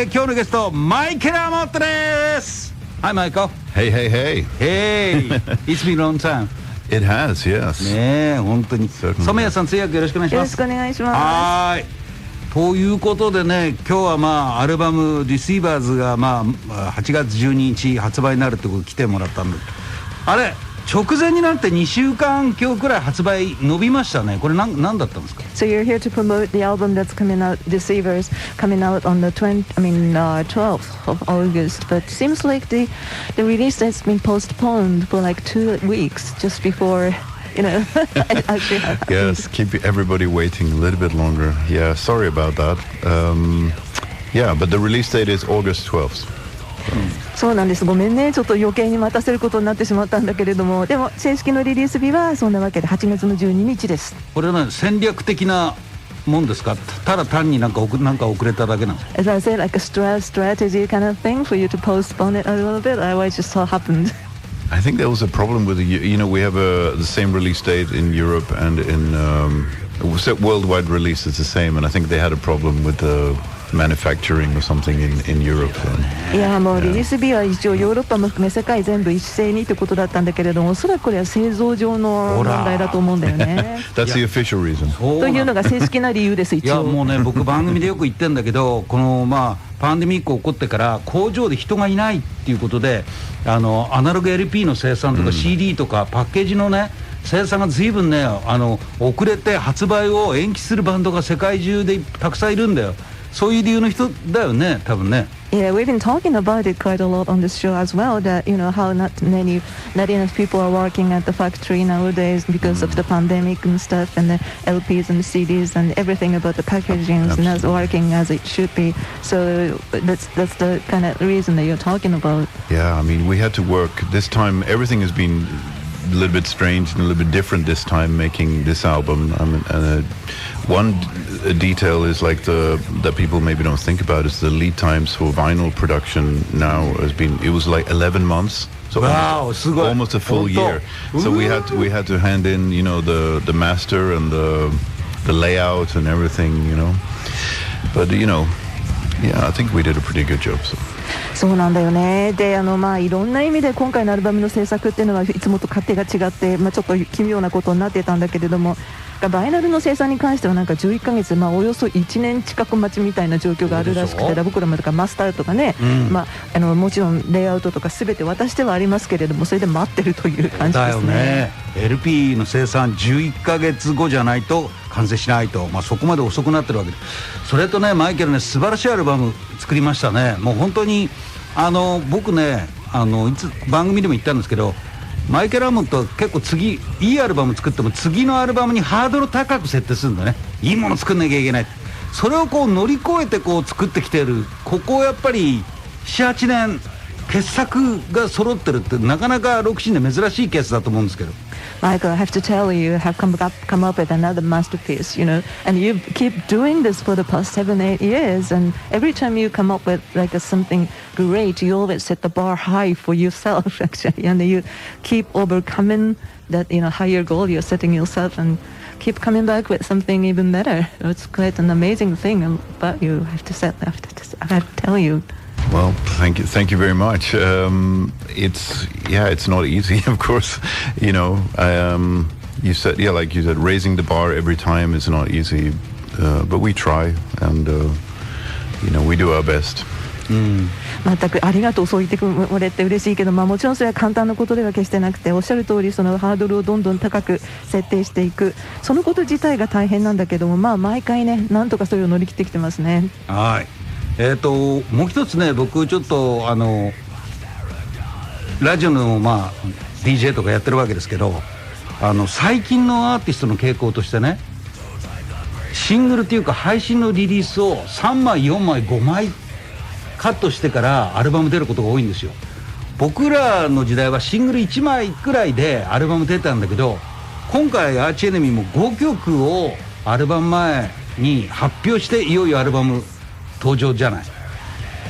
今日のゲストマイケル・アモットです。 Hi Michael. Hey, hey, hey. Hey, it's been a long time. It has, yes. ねえ、本当に染谷さん、通訳よろしくお願いします。よろしくお願いします。はい、ということでね、今日はまあアルバム deceivers がまあ8月12日発売になるってこと来てもらったんで、あれ直前になって2週間今日くらい発売伸びましたね。これ何だったんですか？ So you're here to promote the album that's coming out, deceivers, coming out on the 12th of August. But seems like the release has been postponed for like 2 weeks just before, you know, it actually happened. Yes, keep everybody waiting a little bit longer. Yeah, sorry about that. Yeah, but the release date is August 12th. そうなんです。ごめんね、ちょっと余計に待たせることになってしまったんだけれども、でも正式のリリース日はそんなわけで8月の12日です。これは戦略的なもんですか？ただ単になんか遅れただけなんですか？ As I said, like a strategy kind of thing for you to postpone it a little bit. Otherwise, just so happened. I think there was a problem with we have the same release date in Europe and in worldwide release is the same, and I think they had a problem with the manufacturing or something in Europe. いやもうリリース日は一応ヨーロッパも含め世界全部一斉にということだったんだけれども、おそらくこれは製造上の問題だと思うんだよね。That's the official reason. というのが正式な理由です。一応。いやもうね、僕番組でよく言ってんだけど、このまあパンデミック起こってから工場で人がいないっていうことで、アナログ LP の生産とか CD とかパッケージのね生産が随分ね遅れて発売を延期するバンドが世界中でたくさんいるんだよ。そういう理由の人だよね、多分ね。Yeah, we've been talking about it quite a lot on this show as well. That how not enough people are working at the factory nowadays because of the pandemic and stuff, and the LPs and the CDs and everything about the packaging is not working as it should be. So that's the kind of reason that you're talking about. Yeah, I mean we had to work this time. Everything has been a little bit strange and a little bit different this time making this album. One detail is like that people maybe don't think about is the lead times for vinyl production now it was like 11 months. So wow, almost a full year. So we had to hand in, the master and the layout and everything, But yeah, I think we did a pretty good job. So. そうなんだよね。でいろんな意味で今回のアルバムの制作っていうのはいつもと勝手が違って、ちょっと奇妙なことになってたんだけれども、バイナルの生産に関してはなんか11ヶ月、およそ1年近く待ちみたいな状況があるらしくて、僕らもだからマスターとかね、もちろんレイアウトとか全て渡してはありますけれども、それで待ってるという感じですね。だよね。LP の生産11ヶ月後じゃないと完成しないと、そこまで遅くなってるわけで、それとねマイケルね素晴らしいアルバム作りましたね。もう本当に僕ねいつ番組でも言ったんですけど、マイケル・アモットは結構いいアルバム作っても次のアルバムにハードル高く設定するんだね。いいもの作んなきゃいけない。それを乗り越えて作ってきてる。ここをやっぱり 7,8 年傑作が揃ってるってなかなかロックシーンで珍しいケースだと思うんですけど。Michael, I have to tell you, you have come up with another masterpiece, and you keep doing this for the past 7-8 years, and every time you come up with like something great, you always set the bar high for yourself, actually, and you keep overcoming that higher goal you're setting yourself, and keep coming back with something even better. It's quite an amazing thing, but you have to tell you. Well, thank you very much. It's not easy, of course. You said, like you said, raising the bar every time is not easy, but we try, and we do our best. 全くありがとう。そう言ってもらって嬉しいけど、もちろんそれは簡単なことでは決してなくて、おっしゃる通りそのハードルをどんどん高く設定していく、そのこと自体が大変なんだけども、毎回ねなんとかそれを乗り切ってきてますね。はい。もう一つね、僕ちょっとラジオのDJ とかやってるわけですけど、最近のアーティストの傾向としてね、シングルっていうか配信のリリースを3枚4枚5枚カットしてからアルバム出ることが多いんですよ。僕らの時代はシングル1枚くらいでアルバム出たんだけど、今回アーチエネミーも5曲をアルバム前に発表していよいよアルバム登場じゃない。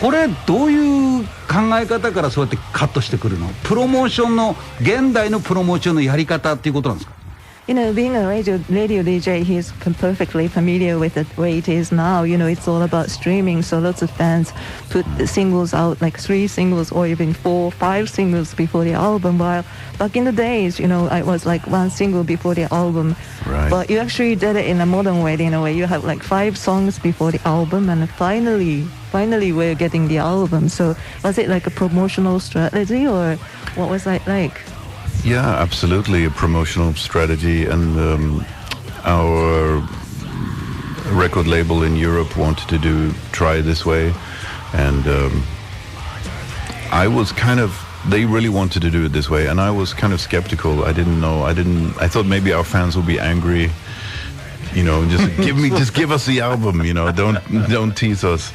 これどういう考え方からそうやってカットしてくるの？プロモーションの現代のプロモーションのやり方っていうことなんですか？ being a radio DJ, he's perfectly familiar with the way it is now. It's all about streaming, so lots of bands put the singles out, like 3 singles or even 4, 5 singles before the album, while back in the days, I was like 1 single before the album. Right. But you actually did it in a modern way, in a way. You have like 5 songs before the album, and finally we're getting the album. So was it like a promotional strategy, or what was that like? Yeah, absolutely a promotional strategy, and our record label in Europe wanted to try this way, and they really wanted to do it this way, and I was kind of skeptical. I thought maybe our fans would be angry, just give us the album, don't tease us.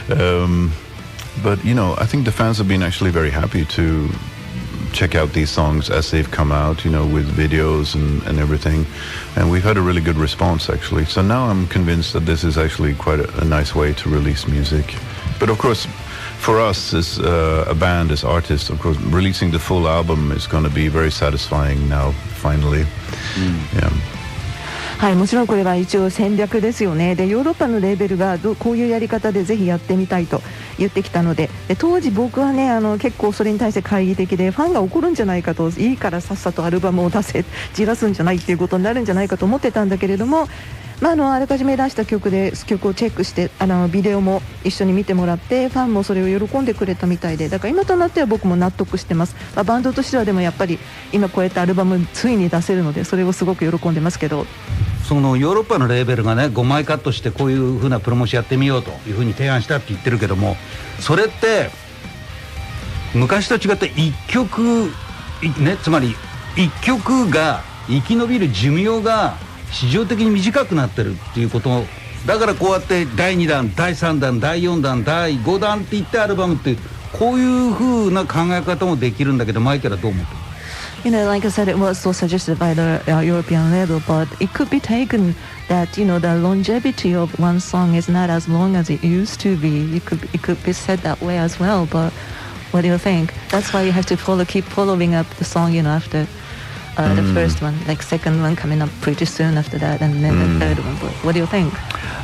But I think the fans have been actually very happy to check out these songs as they've come out, with videos and everything, and we've had a really good response actually. So now I'm convinced that this is actually quite a nice way to release music. But of course, for us as a band, as artists, of course, releasing the full album is going to be very satisfying now, finally. Yeah. はい、もちろんこれは一応戦略ですよね。でヨーロッパのレーベルがこういうやり方でぜひやってみたいと言ってきたので、当時僕はね結構それに対して懐疑的で、ファンが怒るんじゃないかと、いいからさっさとアルバムを出せ、じらすんじゃないっていうことになるんじゃないかと思ってたんだけれども、あらかじめ出した曲をチェックしてビデオも一緒に見てもらって、ファンもそれを喜んでくれたみたいで、だから今となっては僕も納得してます。バンドとしてはでもやっぱり今こうやってアルバムついに出せるので、それをすごく喜んでますけど、そのヨーロッパのレーベルがね5枚カットしてこういう風なプロモーションやってみようという風に提案したって言ってるけども、それって昔と違って1曲ね、つまり1曲が生き延びる寿命が市場的に短くなってるっていうことだから、こうやって第2弾第3弾第4弾第5弾っていってアルバムってこういう風な考え方もできるんだけど、マイケルはどう思ってる？Like I said, it was so suggested by the European label, but it could be taken that, the longevity of one song is not as long as it used to be. It could be said that way as well, but what do you think? That's why you have to keep following up the song, after the first one, like second one coming up pretty soon after that, and then the third one. But what do you think?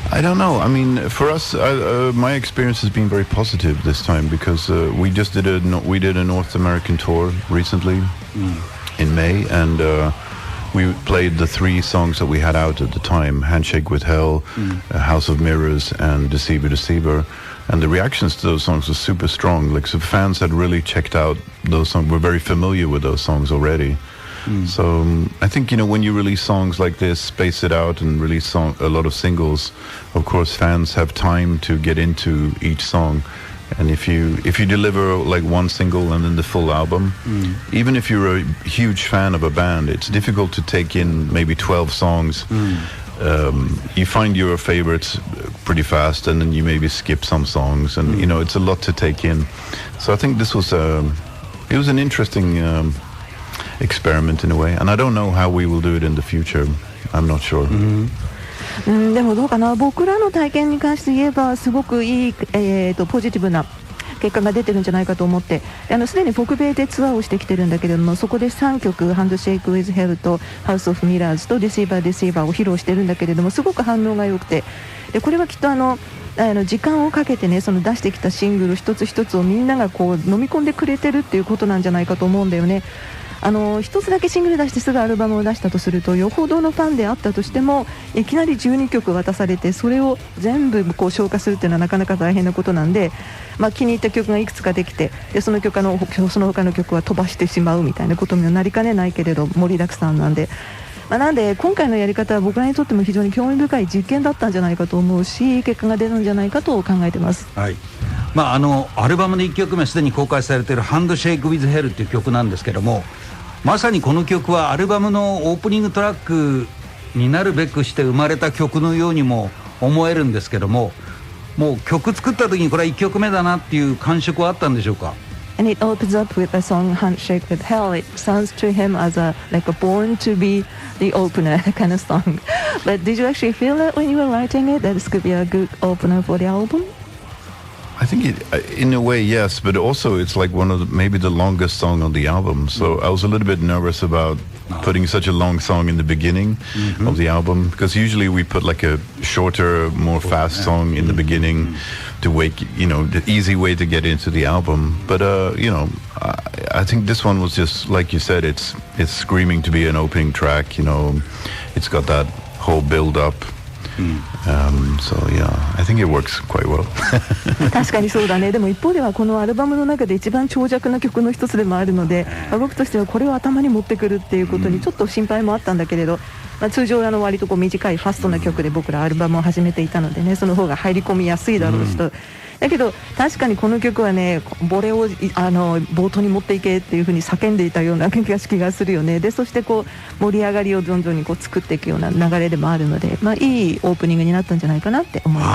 I don't know. I mean, for us, my experience has been very positive this time, because we just did a North American tour recently in May, and we played the 3 songs that we had out at the time: Handshake with Hell, House of Mirrors, and Deceiver. And the reactions to those songs were super strong. Like, so fans had really checked out those songs, were very familiar with those songs already. So I think, when you release songs like this, space it out and release a lot of singles, of course fans have time to get into each song. And if you deliver like one single and then the full album, even if you're a huge fan of a band, it's difficult to take in maybe 12 songs. You find your favorites pretty fast, and then you maybe skip some songs, and it's a lot to take in. So I think this was it was an interesting experiment in a way, and I don't know how we will do it in the future. I'm not sure. でもどうかな、僕らの体験に関して言えばすごくいい、ポジティブな結果が出てるんじゃないかと思って、すでに北米でツアーをしてきてるんだけれども、そこで3曲「Handshake with Hell」と「House of Mirrors」と「Deceiver」を披露してるんだけれども、すごく反応が良くて、でこれはきっと時間をかけてね、その出してきたシングル一つ一つをみんながこう飲み込んでくれてるっていうことなんじゃないかと思うんだよね。一つだけシングル出してすぐアルバムを出したとすると、よほどのファンであったとしてもいきなり12曲渡されて、それを全部こう消化するっていうのはなかなか大変なことなんで、気に入った曲がいくつかできて、でその他の曲は飛ばしてしまうみたいなことにはなりかねないけれど、盛りだくさんなんで、なんで今回のやり方は僕らにとっても非常に興味深い実験だったんじゃないかと思うし、結果が出るんじゃないかと考えてます。はい、アルバムの1曲目すでに公開されている「Handshake with Hell」っていう曲なんですけども、まさにこの曲はアルバムのオープニングトラックになるべくして生まれた曲のようにも思えるんですけども、もう曲作った時にこれは1曲目だなっていう感触はあったんでしょうか？And it opens up with the song Handshake with Hell. It sounds to him as like a born to be the opener kind of song. But did you actually feel that when you were writing it, that this could be a good opener for the album? I think in a way, yes, but also it's like one of maybe the longest song on the album. So I was a little bit nervous about putting such a long song in the beginning of the album, because usually we put like a shorter, more fast song in the beginning to the easy way to get into the album. But I think this one was just like you said, it's screaming to be an opening track. It's got that whole build up. So yeah, I think it works quite well. 確かにそうだね。でも一方ではこのアルバムの中で一番長尺な曲の一つでもあるので、僕としてはこれを頭に持ってくるっていうことにちょっと心配もあったんだけれど、通常割と短いファストな曲で僕らアルバムを始めていたのでね、その方が入り込みやすいだろうしと。だけど確かにこの曲はね、ボレを冒頭に持っていけっていう風に叫んでいたような気がするよね。でそして盛り上がりを徐々に作っていくような流れでもあるので、いいオープニングになったんじゃないかなって思います。